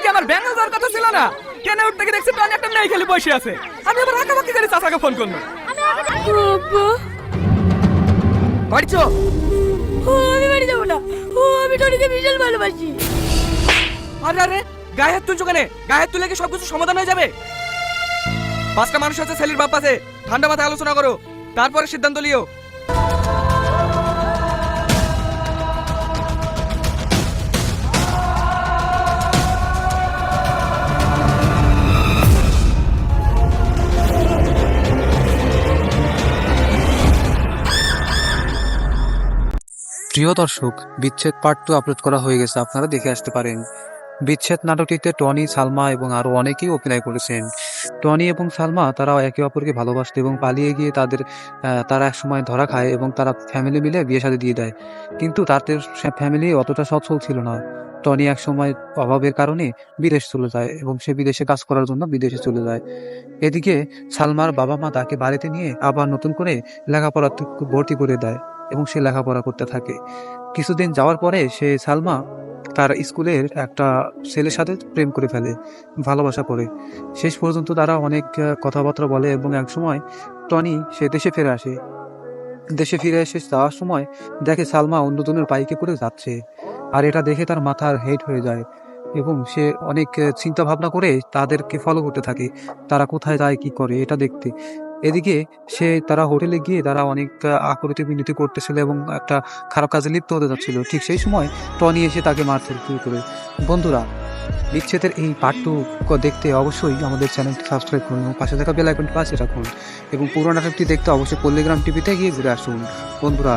কি আমার ব্যাংকে যাওয়ার কথা ছিল না? ট্রেনে উঠতে গিয়ে দেখছি টনি একটা মেয়ে খেলে বসে আছে। আমি আবার আঁকাবাকি করে চাচাকে ফোন করলাম। আব্বা, বাড়ি চো। আমি বাড়ি যাবো না। আমি টনিকে বিশাল ভালোবাসি। আরে আরে, গায়ে হাত তুলছো কেন? গায়ে হাত তুলে কি সবকিছু সমাধান হয়ে যাবে? পাঁচটা মানুষ আছে, ছেলের বাপ আছে, ঠান্ডা মাথায় আলোচনা করো, তারপরে সিদ্ধান্ত লিও। প্রিয় দর্শক, বিচ্ছেদ পার্ট 2 আপলোড করা হয়ে গেছে, আপনারা দেখে আসতে পারেন। বিচ্ছেদ নাটকটিতে টনি, সালমা এবং আরো অনেকেই অভিনয় করেছেন। টনি এবং সালমা তারা একে অপরকে ভালোবাসত এবং পালিয়ে গিয়ে তারা এক সময় ধরা খায় এবং তারা ফ্যামিলি মিলে বিয়ে শাদী দিয়ে দেয়। কিন্তু তাদের ফ্যামিলি অতটা সচ্ছল ছিল না। টনি এক সময় অভাবের কারণে বিদেশ চলে যায় এবং সে বিদেশে কাজ করার জন্য বিদেশে চলে যায়। এদিকে সালমার বাবা মা তাকে বাড়িতে নিয়ে আবার নতুন করে লেখাপড়া ভর্তি করে দেয় এবং সে লেখাপড়া করতে থাকে। কিছুদিন যাওয়ার পরে সালমা তার স্কুলের একটা ছেলের সাথে প্রেম করে ফেলে, ভালোবাসা করে। শেষ পর্যন্ত তারা অনেক কথাবার্তা বলে এবং এক সময় টনি সে দেশে ফিরে আসে। দেশে ফিরে এসে যাওয়ার সময় দেখে সালমা অন্যজনের বাইকে করে যাচ্ছে, আর এটা দেখে তার মাথার হেড হয়ে যায় এবং সে অনেক চিন্তা ভাবনা করে তাদেরকে ফলো করতে থাকে, তারা কোথায় যায় কি করে এটা দেখতে। এদিকে তারা হোটেলে গিয়ে তারা অনেক আকুতি বিনতি করতেছিল এবং একটা খারাপ কাজে লিপ্ত হতে যাচ্ছিল। ঠিক সেই সময় টনি এসে তাকে মারতে শুরু করে। বন্ধুরা, বিচ্ছেদের এই পার্ট 2 দেখতে অবশ্যই আমাদের চ্যানেলটি সাবস্ক্রাইব করুন এবং পাশে থাকা বেল আইকনটি বাজিয়ে রাখুন এবং পুরো নাটকটি দেখতে অবশ্যই পল্লীগ্রাম টিভিতে গিয়ে ঘুরে আসুন বন্ধুরা।